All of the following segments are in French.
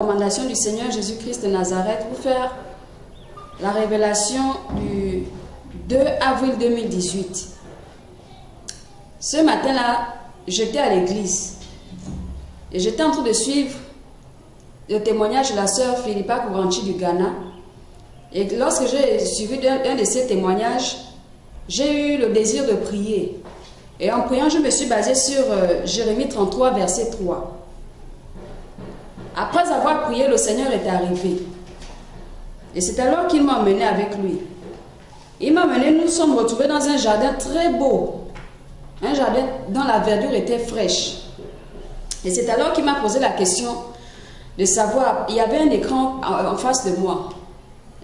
Recommandation du Seigneur Jésus-Christ de Nazareth pour faire la révélation du 2 avril 2018. Ce matin-là, j'étais à l'église et j'étais en train de suivre le témoignage de la sœur Philippa Kouranchi du Ghana. Et lorsque j'ai suivi un de ces témoignages, j'ai eu le désir de prier. Et en priant, je me suis basée sur Jérémie 33, verset 3. Après avoir prié, le Seigneur est arrivé. Et c'est alors qu'il m'a emmené avec lui. Il m'a emmené, nous sommes retrouvés dans un jardin très beau. Un jardin dont la verdure était fraîche. Et c'est alors qu'il m'a posé la question de savoir, il y avait un écran en face de moi.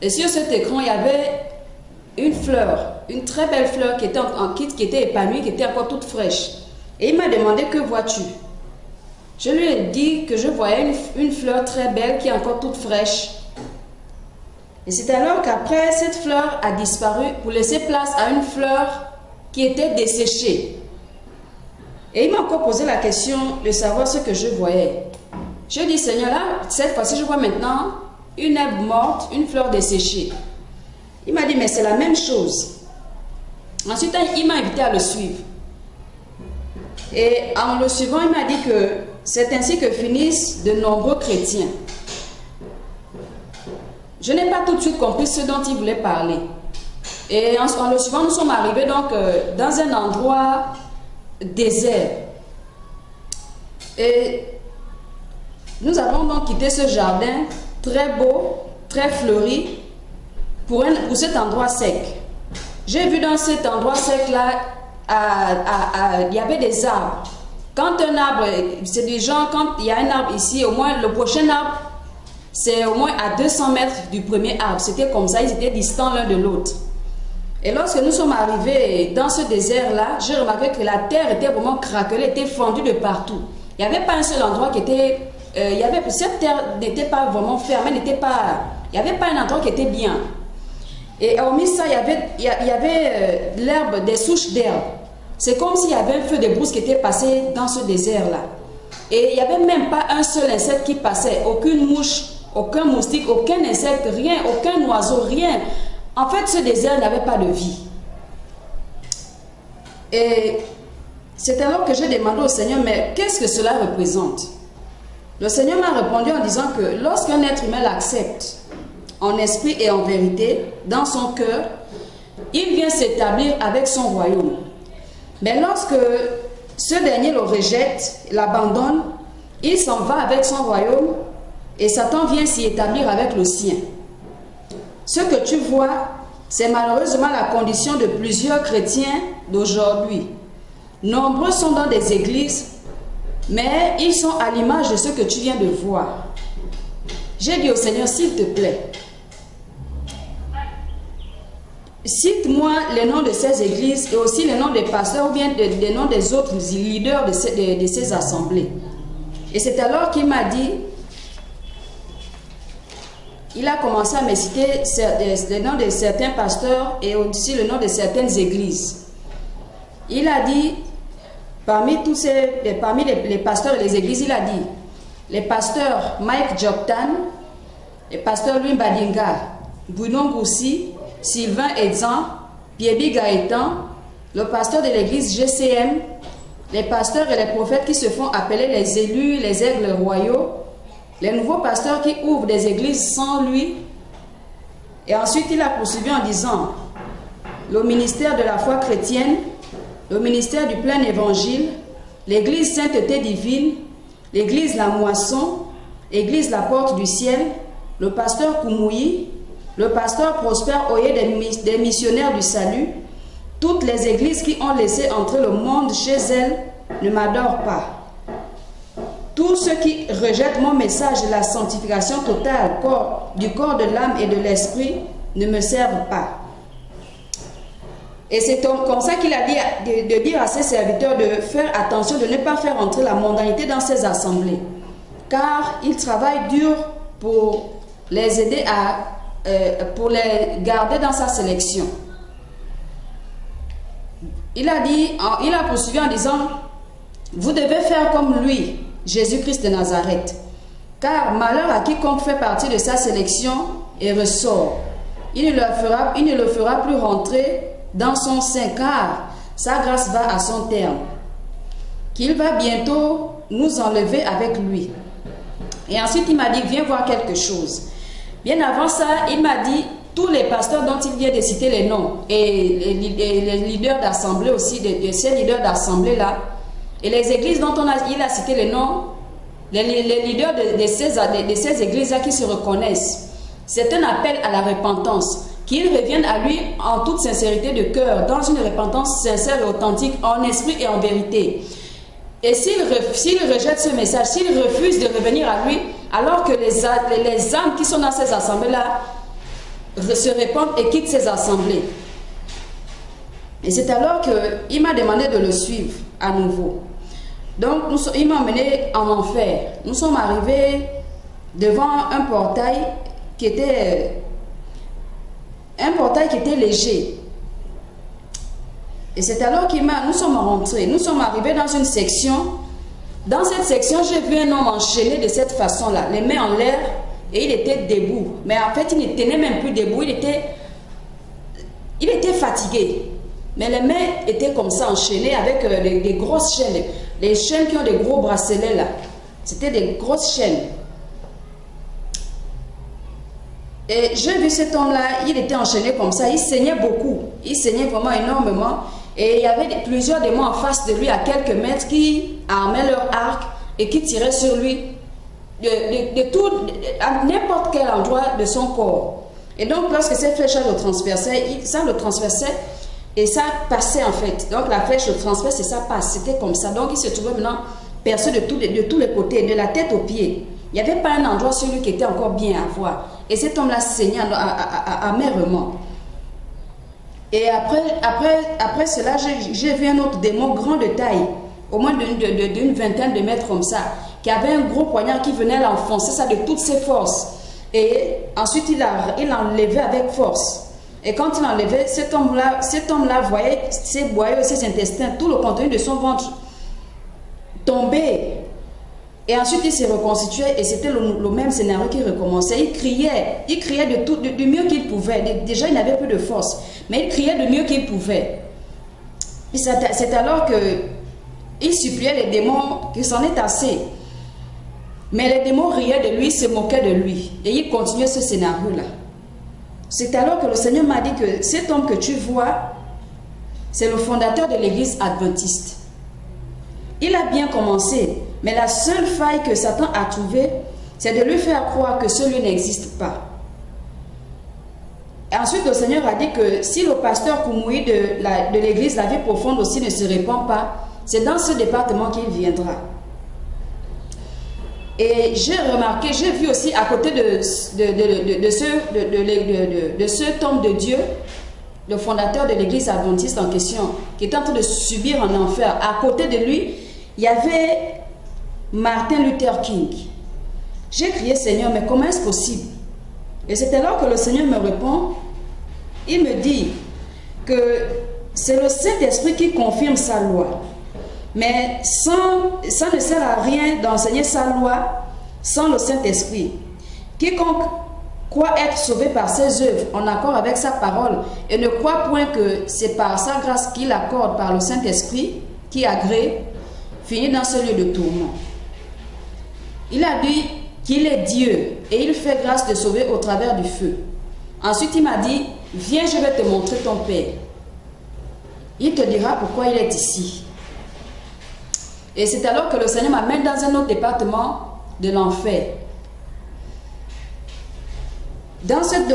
Et sur cet écran, il y avait une fleur, une très belle fleur qui était en kit, qui était épanouie, qui était encore toute fraîche. Et il m'a demandé, que vois-tu? Je lui ai dit que je voyais une fleur très belle qui est encore toute fraîche. Et c'est alors qu'après, cette fleur a disparu pour laisser place à une fleur qui était desséchée. Et il m'a encore posé la question de savoir ce que je voyais. Je dis, Seigneur, là, cette fois-ci, je vois maintenant une herbe morte, une fleur desséchée. Il m'a dit, mais c'est la même chose. Ensuite, il m'a invité à le suivre. Et en le suivant, il m'a dit que c'est ainsi que finissent de nombreux chrétiens. Je n'ai pas tout de suite compris ce dont il voulait parler. Et en le suivant, nous sommes arrivés donc dans un endroit désert. Et nous avons donc quitté ce jardin très beau, très fleuri, pour cet endroit sec. J'ai vu dans cet endroit sec-là, il y avait des arbres. Quand un arbre, c'est du genre, quand il y a un arbre ici, au moins le prochain arbre, c'est au moins à 200 mètres du premier arbre. C'était comme ça, ils étaient distants l'un de l'autre. Et lorsque nous sommes arrivés dans ce désert-là, j'ai remarqué que la terre était vraiment craquelée, était fendue de partout. Il n'y avait pas un seul endroit qui était... cette terre n'était pas vraiment ferme, il n'y avait pas un endroit qui était bien. Et hormis ça, il y avait l'herbe, des souches d'herbe. C'est comme s'il y avait un feu de brousse qui était passé dans ce désert-là. Et il n'y avait même pas un seul insecte qui passait. Aucune mouche, aucun moustique, aucun insecte, rien, aucun oiseau, rien. En fait, ce désert n'avait pas de vie. Et c'est alors que j'ai demandé au Seigneur, mais qu'est-ce que cela représente? Le Seigneur m'a répondu en disant que lorsqu'un être humain l'accepte, en esprit et en vérité, dans son cœur, il vient s'établir avec son royaume. Mais lorsque ce dernier le rejette, l'abandonne, il s'en va avec son royaume et Satan vient s'y établir avec le sien. Ce que tu vois, c'est malheureusement la condition de plusieurs chrétiens d'aujourd'hui. Nombreux sont dans des églises, mais ils sont à l'image de ce que tu viens de voir. J'ai dit au Seigneur, s'il te plaît, cite-moi les noms de ces églises et aussi les noms des pasteurs ou bien les noms des autres leaders de ces assemblées. Et c'est alors qu'il m'a dit, il a commencé à me citer les noms de certains pasteurs et aussi le nom de certaines églises. Il a dit, parmi les pasteurs et les églises, il a dit, les pasteurs Mike Joktan, les pasteurs Louis Badinga, Bruno Goussi, Sylvain Edzan, Pierbi Gaëtan, le pasteur de l'église GCM, les pasteurs et les prophètes qui se font appeler les élus, les aigles royaux, les nouveaux pasteurs qui ouvrent des églises sans lui. Et ensuite, il a poursuivi en disant, le ministère de la foi chrétienne, le ministère du plein évangile, l'église sainteté divine, l'église La Moisson, l'église La Porte du Ciel, le pasteur Koumouyi, le pasteur Prosper Oye des missionnaires du salut, toutes les églises qui ont laissé entrer le monde chez elles ne m'adorent pas. Tous ceux qui rejettent mon message de la sanctification totale du corps, de l'âme et de l'esprit ne me servent pas. Et c'est comme ça qu'il a dit de dire à ses serviteurs de faire attention, de ne pas faire entrer la mondanité dans ces assemblées. Car ils travaillent dur pour les aider pour les garder dans sa sélection. Il a poursuivi en disant, vous devez faire comme lui, Jésus-Christ de Nazareth. Car malheur à quiconque fait partie de sa sélection et ressort. Il ne le fera plus rentrer dans son sein, car sa grâce va à son terme. Qu'il va bientôt nous enlever avec lui. Et ensuite, il m'a dit, viens voir quelque chose. Bien avant ça, il m'a dit, tous les pasteurs dont il vient de citer les noms, et les leaders d'assemblée aussi, de ces leaders d'assemblée-là, et les églises dont il a cité les noms, les leaders de ces églises-là qui se reconnaissent, c'est un appel à la repentance, qu'ils reviennent à lui en toute sincérité de cœur, dans une repentance sincère et authentique, en esprit et en vérité. Et s'il rejette ce message, s'il refuse de revenir à lui, alors que les âmes qui sont dans ces assemblées-là se répandent et quittent ces assemblées. Et c'est alors qu'il m'a demandé de le suivre à nouveau. Donc, il m'a emmené en enfer. Nous sommes arrivés devant un portail qui était léger. Et c'est alors nous sommes rentrés. Nous sommes arrivés dans une section. Dans cette section, j'ai vu un homme enchaîné de cette façon-là, les mains en l'air, et il était debout. Mais en fait, il ne tenait même plus debout, il était fatigué. Mais les mains étaient comme ça, enchaînées avec des grosses chaînes. Les chaînes qui ont des gros bracelets là. C'était des grosses chaînes. Et j'ai vu cet homme-là, il était enchaîné comme ça, il saignait beaucoup. Il saignait vraiment énormément. Et il y avait plusieurs démons en face de lui à quelques mètres qui armaient leur arc et qui tiraient sur lui à n'importe quel endroit de son corps. Et donc lorsque cette flèche le transperçait, ça le transperçait et ça passait en fait. Donc la flèche le transperce et ça passe. C'était comme ça. Donc il se trouvait maintenant percé de tous les côtés, de la tête aux pieds. Il n'y avait pas un endroit sur lui qui était encore bien à voir. Et cet homme-là saignait amèrement. Et après cela, j'ai vu un autre démon grand de taille, au moins d'une vingtaine de mètres comme ça, qui avait un gros poignard qui venait l'enfoncer ça de toutes ses forces. Et ensuite, il l'enlevait avec force. Et quand il enlevait, cet homme-là voyait ses boyaux, ses intestins, tout le contenu de son ventre tomber. Et ensuite, il se reconstituait et c'était le même scénario qui recommençait. Il criait du mieux qu'il pouvait. Déjà, il n'avait plus de force, mais il criait du mieux qu'il pouvait. Et c'est alors qu'il suppliait les démons qu'il s'en est assez. Mais les démons riaient de lui, se moquaient de lui. Et il continuait ce scénario-là. C'est alors que le Seigneur m'a dit que cet homme que tu vois, c'est le fondateur de l'église adventiste. Il a bien commencé. Mais la seule faille que Satan a trouvée, c'est de lui faire croire que ce lieu n'existe pas. Et ensuite, le Seigneur a dit que si le pasteur Koumoui de l'église, la vie profonde aussi, ne se répand pas, c'est dans ce département qu'il viendra. Et j'ai remarqué, j'ai vu aussi à côté de cet homme de Dieu, le fondateur de l'église adventiste en question, qui est en train de subir un enfer, à côté de lui, il y avait Martin Luther King. J'ai crié, Seigneur, mais comment est-ce possible? Et c'est alors que le Seigneur me répond, il me dit que c'est le Saint-Esprit qui confirme sa loi. Mais ça ne sert à rien d'enseigner sa loi sans le Saint-Esprit. Quiconque croit être sauvé par ses œuvres en accord avec sa parole et ne croit point que c'est par sa grâce qu'il accorde par le Saint-Esprit qui agrée, finit dans ce lieu de tourment. Il a dit qu'il est Dieu et il fait grâce de sauver au travers du feu. Ensuite, il m'a dit, viens, je vais te montrer ton Père. Il te dira pourquoi il est ici. Et c'est alors que le Seigneur m'amène dans un autre département de l'enfer. Dans cette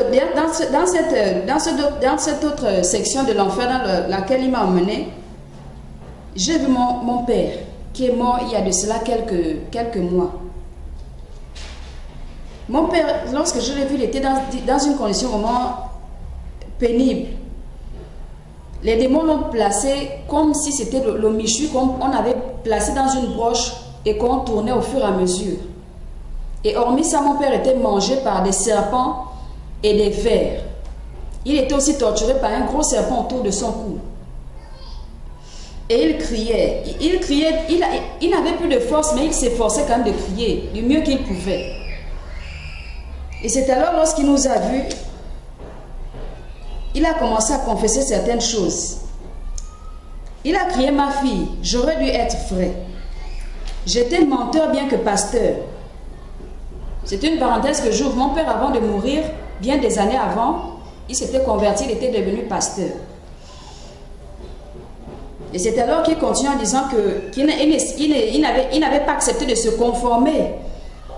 autre section de l'enfer dans laquelle il m'a emmené, j'ai vu mon père qui est mort il y a de cela quelques mois. Mon père, lorsque je l'ai vu, il était dans une condition vraiment pénible. Les démons l'ont placé comme si c'était le michu, comme on avait placé dans une broche et qu'on tournait au fur et à mesure. Et hormis ça, mon père était mangé par des serpents et des vers. Il était aussi torturé par un gros serpent autour de son cou. Et il criait, il n'avait plus de force, mais il s'efforçait quand même de crier du mieux qu'il pouvait. Et c'est alors lorsqu'il nous a vus, il a commencé à confesser certaines choses. Il a crié: ma fille, j'aurais dû être vrai. J'étais menteur bien que pasteur. C'est une parenthèse que j'ouvre. Mon père, avant de mourir, bien des années avant, il s'était converti, il était devenu pasteur. Et c'est alors qu'il continue en disant qu'il n'avait pas accepté de se conformer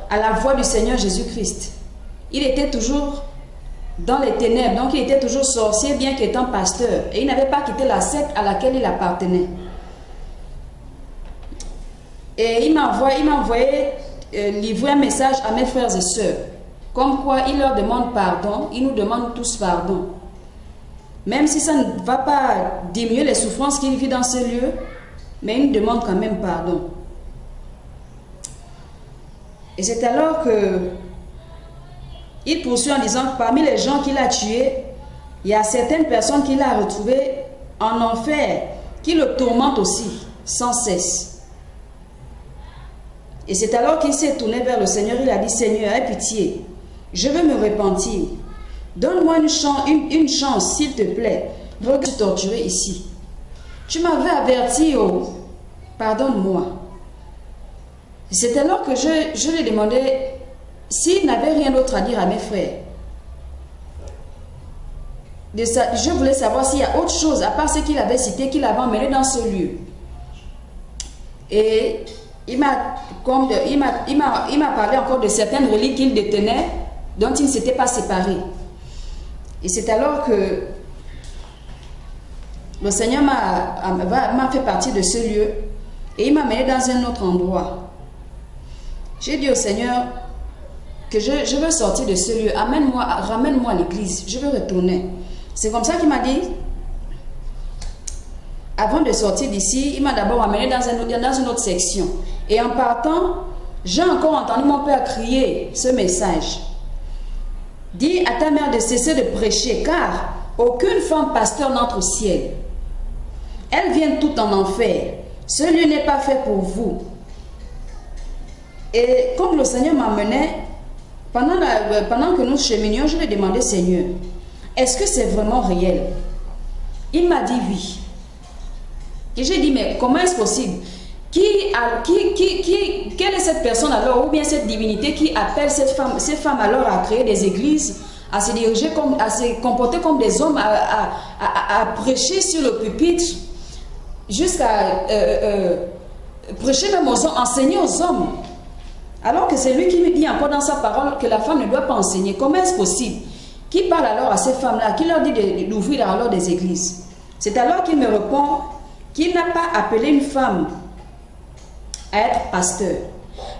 à la voix du Seigneur Jésus-Christ. Il était toujours dans les ténèbres, donc il était toujours sorcier bien qu'étant pasteur. Et il n'avait pas quitté la secte à laquelle il appartenait. Et il m'a envoyé livrer un message à mes frères et sœurs, comme quoi il leur demande pardon, il nous demande tous pardon. Même si ça ne va pas diminuer les souffrances qu'il vit dans ce lieu, mais il nous demande quand même pardon. Et c'est alors que il poursuit en disant que parmi les gens qu'il a tués, il y a certaines personnes qu'il a retrouvées en enfer, qui le tourmentent aussi, sans cesse. Et c'est alors qu'il s'est tourné vers le Seigneur, il a dit: Seigneur, aie pitié, je veux me repentir. Donne-moi une chance, s'il te plaît. Regarde, je suis torturé ici. Tu m'avais averti, oh, pardonne-moi. C'est alors que je lui ai demandé s'il n'avait rien d'autre à dire à mes frères. Je voulais savoir s'il y a autre chose, à part ce qu'il avait cité, qu'il avait emmené dans ce lieu. Et il m'a parlé encore de certaines reliques qu'il détenait, dont il ne s'était pas séparé. Et c'est alors que le Seigneur m'a fait partie de ce lieu et il m'a mené dans un autre endroit. J'ai dit au Seigneur que je veux sortir de ce lieu, ramène-moi à l'église, je veux retourner. C'est comme ça qu'il m'a dit, avant de sortir d'ici, il m'a d'abord amené dans une autre section. Et en partant, j'ai encore entendu mon père crier ce message. Dis à ta mère de cesser de prêcher, car aucune femme pasteur n'entre au ciel. Elles viennent toutes en enfer. Ce lieu n'est pas fait pour vous. Et comme le Seigneur m'amenait, pendant que nous cheminions, je lui ai demandé: Seigneur, est-ce que c'est vraiment réel? Il m'a dit oui. Et j'ai dit: mais comment est-ce possible? Quelle est cette personne alors, ou bien cette divinité qui appelle ces femmes alors à créer des églises, à se diriger à se comporter comme des hommes, à prêcher sur le pupitre, jusqu'à prêcher même aux hommes, enseigner aux hommes, alors que c'est lui qui me dit encore dans sa parole que la femme ne doit pas enseigner? Comment est-ce possible? Qui parle alors à ces femmes-là, qui leur dit d'ouvrir alors des églises? C'est alors qu'il me répond qu'il n'a pas appelé une femme à être pasteur,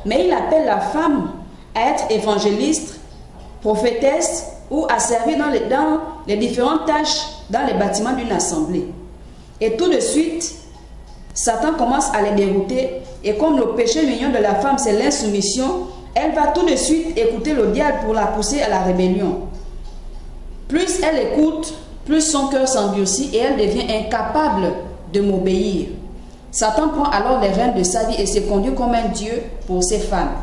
mais il appelle la femme à être évangéliste, prophétesse, ou à servir dans les différentes tâches dans les bâtiments d'une assemblée. Et tout de suite, Satan commence à les dérouter, et comme le péché mignon de la femme c'est l'insoumission, elle va tout de suite écouter le diable pour la pousser à la rébellion. Plus elle écoute, plus son cœur s'endurcit et elle devient incapable de m'obéir. Satan prend alors les rênes de sa vie et se conduit comme un dieu pour ces femmes.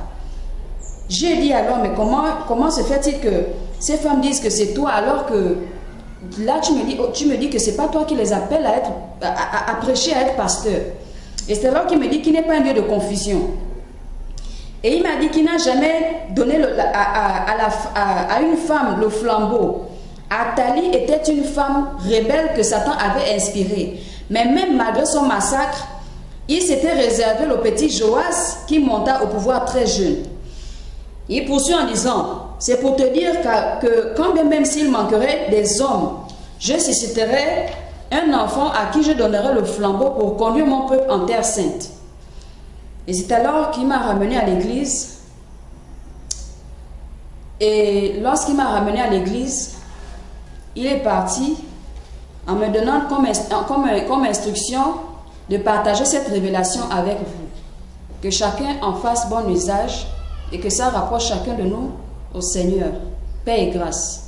J'ai dit alors: mais comment se fait-il que ces femmes disent que c'est toi, alors que là tu me dis que c'est pas toi qui les appelles à prêcher, à être pasteur? Et c'est alors qu'il me dit qu'il n'est pas un lieu de confusion. Et il m'a dit qu'il n'a jamais donné à une femme le flambeau. Athalie était une femme rebelle que Satan avait inspirée. Mais même malgré son massacre, il s'était réservé le petit Joas qui monta au pouvoir très jeune. Il poursuit en disant: c'est pour te dire que quand bien même s'il manquerait des hommes, je susciterai un enfant à qui je donnerai le flambeau pour conduire mon peuple en terre sainte. Et c'est alors qu'il m'a ramené à l'église. Et lorsqu'il m'a ramené à l'église, il est parti en me donnant comme instruction de partager cette révélation avec vous. Que chacun en fasse bon usage et que ça rapproche chacun de nous au Seigneur. Paix et grâce.